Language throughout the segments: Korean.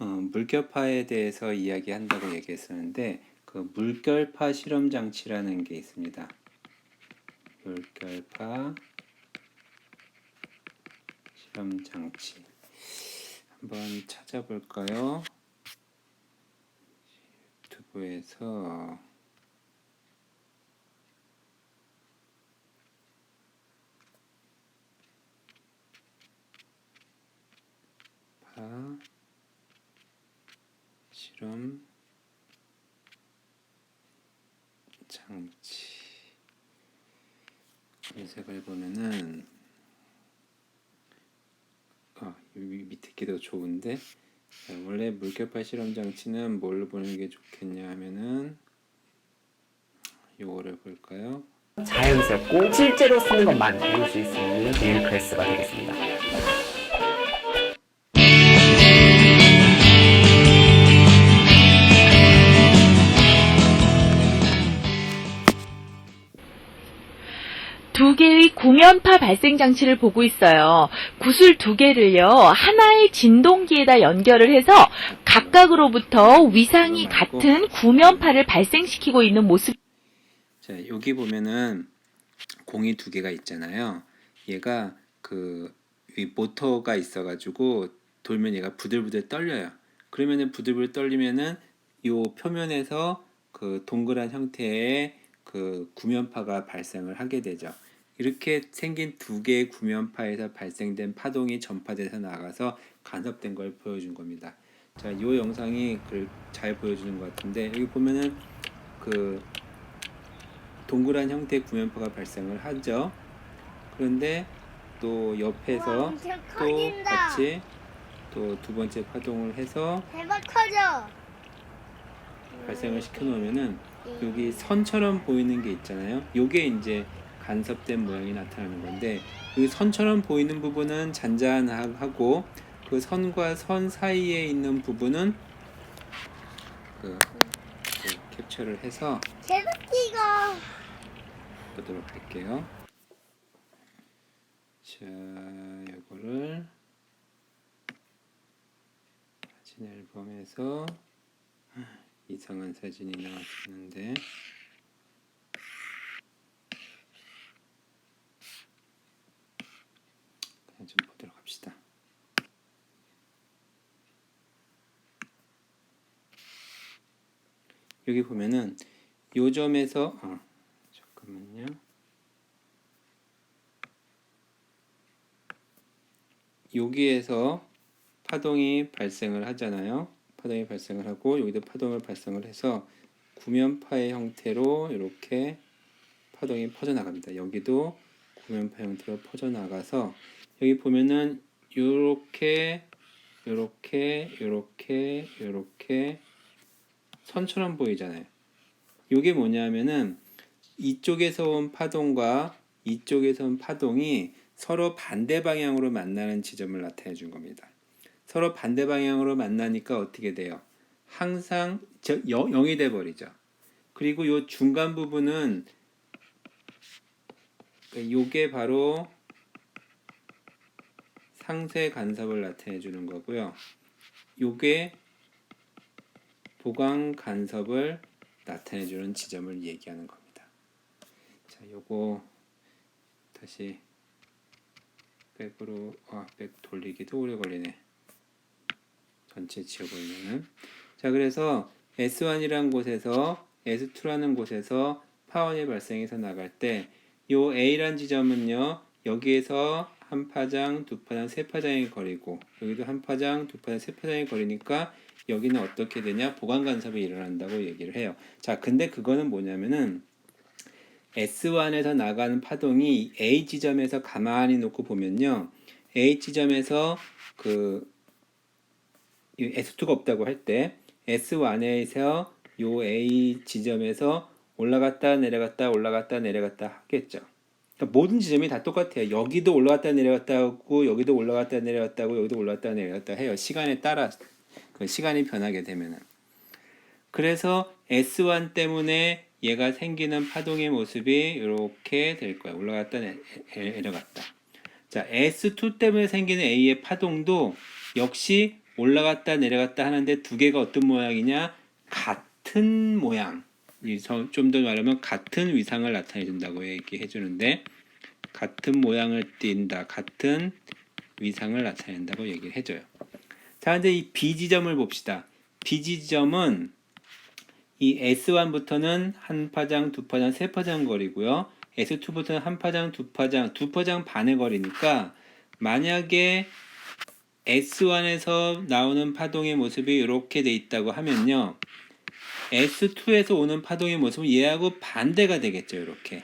물결파에 대해서 이야기한다고 얘기했었는데 그 물결파 실험 장치라는 게 있습니다. 물결파 실험 장치 한번 찾아볼까요? 유튜브에서 파 실험 장치 검색을 보면은 여기 밑에 게 더 좋은데 원래 물결파 실험 장치는 뭘로 보는 게 좋겠냐 하면은 요거를 볼까요? 자연스럽고 실제로 쓰는 것만 배울 수 있는 리얼 클래스가 되겠습니다. 두 개의 공연파 발생 장치를 보고 있어요. 구슬 두 개를요, 하나의 진동기에다 연결을 해서 각각으로부터 위상이 같은 구면파를 발생시키고 있는 모습. 자, 여기 보면은 공이 두 개가 있잖아요. 얘가 이 모터가 있어가지고 돌면 얘가 부들부들 떨려요. 그러면은 부들부들 떨리면은 요 표면에서 그 동그란 형태의 그 구면파가 발생을 하게 되죠. 이렇게 생긴 두 개의 구면파에서 발생된 파동이 전파돼서 나가서 간섭된 걸 보여준 겁니다. 자, 이 영상이 그걸 잘 보여주는 것 같은데 여기 보면은 그 동그란 형태의 구면파가 발생을 하죠. 그런데 또 옆에서 엄청 또 커진다. 같이 또 두 번째 파동을 해서 대박 커져. 발생을 시켜 놓으면은 여기 선처럼 보이는 게 있잖아요. 요게 이제 간섭된 모양이 나타나는 건데 이 선처럼 보이는 부분은 잔잔하고 그 선과 선 사이에 있는 부분은 캡처를 해서 계속 찍어. 보도록 할게요. 자, 이거를 사진 앨범에서 이상한 사진이 나왔었는데 그냥 좀 보도록 합시다. 여기 보면은 요 점에서 잠깐만요. 여기에서 파동이 발생을 하잖아요. 파동이 발생을 하고 여기도 파동을 발생을 해서 구면파의 형태로 이렇게 파동이 퍼져나갑니다. 여기도 구면파 형태로 퍼져나가서 여기 보면은 요렇게 선처럼 보이잖아요. 요게 뭐냐면은 이쪽에서 온 파동과 이쪽에서 온 파동이 서로 반대 방향으로 만나는 지점을 나타내 준 겁니다. 서로 반대 방향으로 만나니까 어떻게 돼요? 항상 0이 돼 버리죠. 그리고 요 중간 부분은 요게 바로 상쇄 간섭을 나타내 주는 거고요. 요게 보강 간섭을 나타내 주는 지점을 얘기하는 겁니다. 자, 요거 다시 백으로 백 돌리기도 오래 걸리네. 전체 지워버리면은. 자, 그래서 S1이라는 곳에서 S2라는 곳에서 파원이 발생해서 나갈 때 요 A라는 지점은요, 여기에서 한 파장, 두 파장, 세 파장의 거리고 여기도 한 파장, 두 파장, 세 파장의 거리니까 여기는 어떻게 되냐? 보강 간섭이 일어난다고 얘기를 해요. 자, 근데 그거는 뭐냐면은 S1에서 나가는 파동이 A 지점에서 가만히 놓고 보면요. A 지점에서 S2가 없다고 할 때 S1에서 요 A 지점에서 올라갔다 내려갔다 올라갔다 내려갔다 하겠죠. 그러니까 모든 지점이 다 똑같아요. 여기도 올라갔다 내려갔다 하고 여기도 올라갔다 내려갔다 하고 여기도 올라갔다 내려갔다 해요. 시간에 따라 그 시간이 변하게 되면은. 그래서 S1 때문에 얘가 생기는 파동의 모습이 이렇게 될 거야. 올라갔다 내려갔다. 자, S2 때문에 생기는 A의 파동도 역시 올라갔다 내려갔다 하는데 두 개가 어떤 모양이냐? 같은 모양. 좀 더 말하면 같은 위상을 나타내 준다고 얘기해 주는데 같은 모양을 띈다. 같은 위상을 나타낸다고 얘기를 해줘요. 자, 이제 이 B 지점을 봅시다. B 지점은 이 S1부터는 한 파장, 두 파장, 세 파장 거리고요. S2부터는 한 파장, 두 파장 반의 거리니까 만약에 S1에서 나오는 파동의 모습이 이렇게 돼 있다고 하면요. S2에서 오는 파동의 모습은 얘하고 반대가 되겠죠. 이렇게.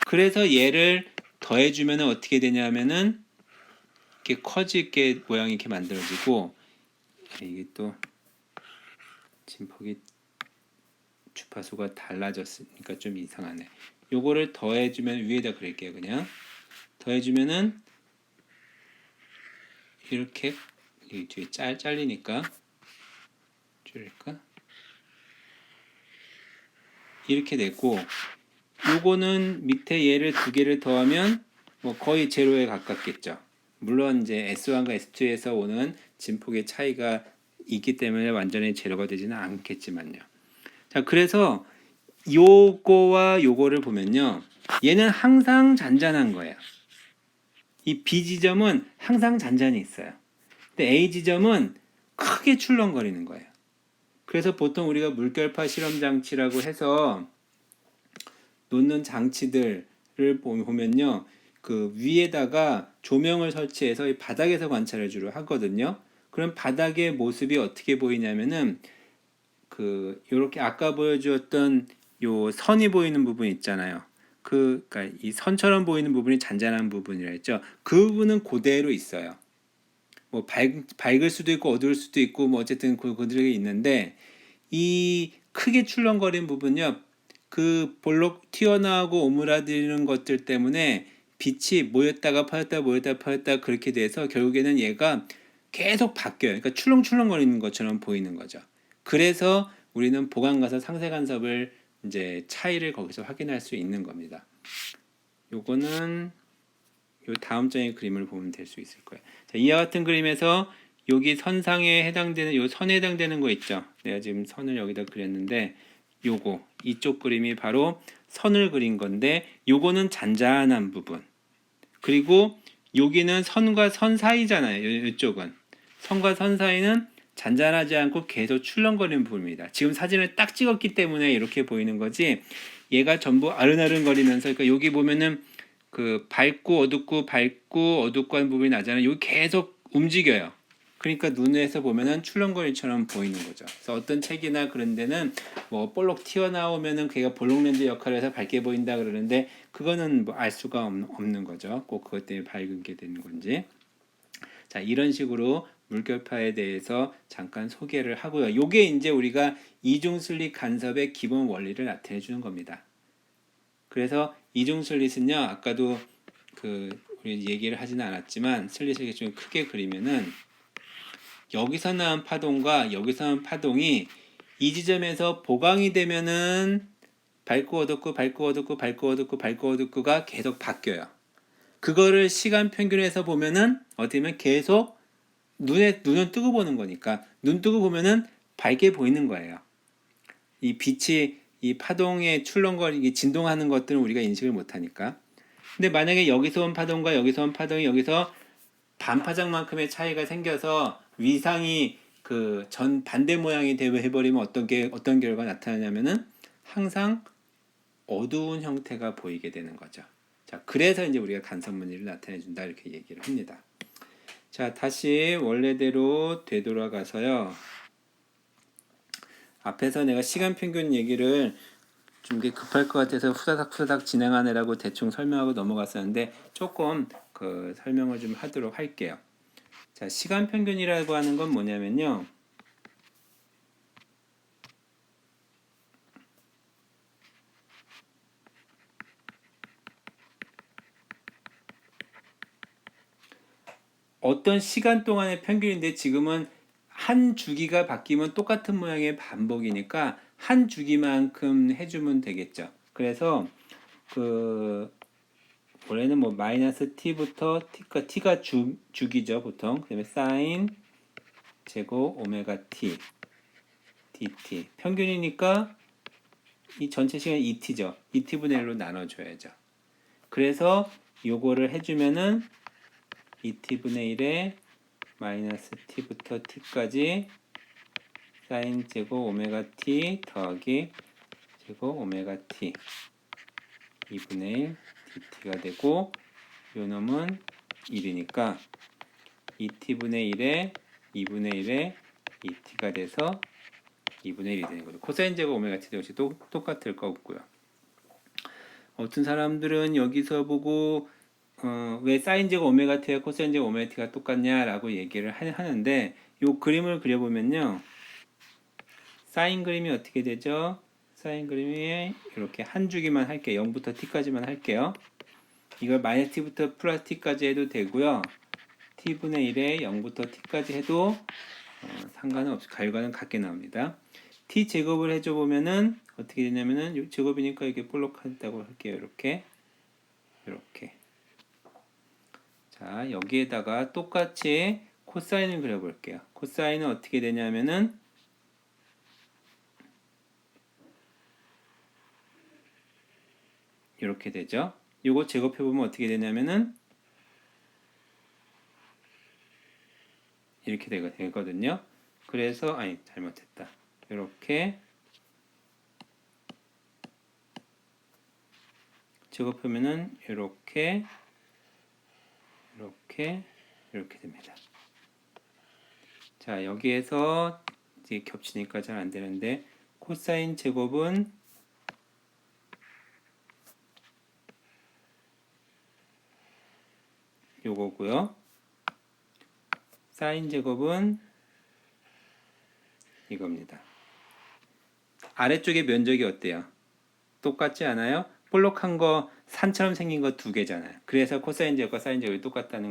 그래서 얘를 더해주면 어떻게 되냐면은 이렇게 커지게 모양이 이렇게 만들어지고 이게 또 진폭이 주파수가 달라졌으니까 좀 이상하네. 요거를 더해주면 위에다 그릴게요. 그냥 더해주면은 이렇게 이 뒤에 잘리니까 줄일까? 이렇게 됐고 요거는 밑에 얘를 두 개를 더하면 뭐 거의 제로에 가깝겠죠. 물론 이제 S1과 S2에서 오는 진폭의 차이가 있기 때문에 완전히 제로가 되지는 않겠지만요. 자, 그래서 요거와 요거를 보면요. 얘는 항상 잔잔한 거예요. 이 B 지점은 항상 잔잔히 있어요. 근데 A 지점은 크게 출렁거리는 거예요. 그래서 보통 우리가 물결파 실험 장치라고 해서 놓는 장치들을 보면요. 그 위에다가 조명을 설치해서 이 바닥에서 관찰을 주로 하거든요. 그럼 바닥의 모습이 어떻게 보이냐면은 그 요렇게 아까 보여주었던 요 선이 보이는 부분 있잖아요. 그러니까 이 선처럼 보이는 부분이 잔잔한 부분이라 했죠. 그 부분은 그대로 있어요. 뭐 밝을 수도 있고 어두울 수도 있고 뭐 어쨌든 그들이 있는데 이 크게 출렁거리는 부분요. 그 볼록 튀어나오고 오므라드는 것들 때문에 빛이 모였다가 파였다 그렇게 돼서 결국에는 얘가 계속 바뀌어요. 그러니까 출렁출렁거리는 것처럼 보이는 거죠. 그래서 우리는 보강 가서 상세 간섭을 이제 차이를 거기서 확인할 수 있는 겁니다. 요거는 요 다음 장의 그림을 보면 될 수 있을 거예요. 자, 이와 같은 그림에서 여기 선상에 해당되는 요 선에 해당되는 거 있죠. 내가 지금 선을 여기다 그렸는데 요거 이쪽 그림이 바로 선을 그린 건데 요거는 잔잔한 부분. 그리고 여기는 선과 선 사이잖아요. 이쪽은 선과 선 사이는 잔잔하지 않고 계속 출렁거리는 부분입니다. 지금 사진을 딱 찍었기 때문에 이렇게 보이는 거지. 얘가 전부 아른아른거리면서 그러니까 여기 보면은 그 밝고 어둡고 하는 부분이 나잖아요. 여기 계속 움직여요. 그러니까 눈에서 보면은 출렁거리처럼 보이는 거죠. 그래서 어떤 책이나 그런 데는 뭐 볼록 튀어나오면은 걔가 볼록렌즈 역할을 해서 밝게 보인다 그러는데 그거는 뭐 알 수가 없는 거죠. 꼭 그것 때문에 밝게 되는 건지. 자, 이런 식으로 물결파에 대해서 잠깐 소개를 하고요. 요게 이제 우리가 이중슬릿 간섭의 기본 원리를 나타내 주는 겁니다. 그래서 이중슬릿은요, 아까도 우리 얘기를 하지는 않았지만 슬릿을 좀 크게 그리면은 여기서 나온 파동과 여기서 나온 파동이 이 지점에서 보강이 되면은 밝고 어둡고가 계속 바뀌어요. 그거를 시간 평균에서 보면은 어떻게 보면 계속 눈을 뜨고 보는 거니까 눈 뜨고 보면은 밝게 보이는 거예요. 이 빛이 이 파동의 출렁거리기 진동하는 것들은 우리가 인식을 못하니까. 근데 만약에 여기서 온 파동과 여기서 온 파동이 여기서 반파장만큼의 차이가 생겨서 위상이 그 전 반대 모양이 해버리면 어떤 결과가 나타나냐면은 항상 어두운 형태가 보이게 되는 거죠. 자, 그래서 이제 우리가 간섭 무늬를 나타내 준다 이렇게 얘기를 합니다. 자, 다시 원래대로 되돌아가서요. 앞에서 내가 시간 평균 얘기를 좀 급할 것 같아서 후다닥 진행하느라고 대충 설명하고 넘어갔었는데 조금 그 설명을 좀 하도록 할게요. 자, 시간 평균이라고 하는 건 뭐냐면요. 어떤 시간 동안의 평균인데 지금은 한 주기가 바뀌면 똑같은 모양의 반복이니까 한 주기만큼 해주면 되겠죠. 그래서 원래는 뭐 마이너스 t부터 t가 주기죠 보통. 그다음에 사인 제곱 오메가 t dt. 평균이니까 이 전체 시간 2t죠. 2t분의 1로 나눠줘야죠. 그래서 요거를 해주면은 2t분의 1에 마이너스 t부터 t까지 사인 제곱 오메가 t 더하기 제곱 오메가 t 2분의 1 dt가 되고 요 놈은 1이니까 2t분의 1에 2분의 1에 2t가 돼서 2분의 1이 되는 거죠. 코사인 제곱 오메가 t 역시 똑같을 거고요. 어떤 사람들은 여기서 보고 왜 사인 제곱 오메가 t와 코사인 제곱 오메가 t가 똑같냐라고 얘기를 하는데 요 그림을 그려보면요. 사인 그림이 어떻게 되죠? 사인 그림이 이렇게 한 주기만 할게요. 0부터 t까지만 할게요. 이걸 마이너스 t부터 플러스 t까지 해도 되고요. t분의 1에 0부터 t까지 해도 상관은 없이 결과는 같게 나옵니다. t 제곱을 해줘 보면은 어떻게 되냐면은 제곱이니까 이게 볼록하다고 할게요. 이렇게. 자, 여기에다가 똑같이 코사인을 그려볼게요. 코사인은 어떻게 되냐면은 이렇게 되죠. 이거 제곱해 보면 어떻게 되냐면은 이렇게 되거든요. 그래서 잘못했다. 이렇게 제곱하면은 이렇게 됩니다. 자, 여기에서 이제 겹치니까 잘 안 되는데 코사인 제곱은 요거고요. 사인 제곱은 이겁니다. 아래쪽의 면적이 어때요? 똑같지 않아요? 볼록한 거 산처럼 생긴 거 두 개잖아요. 그래서 코사인 제곱과 사인 제곱이 똑같다는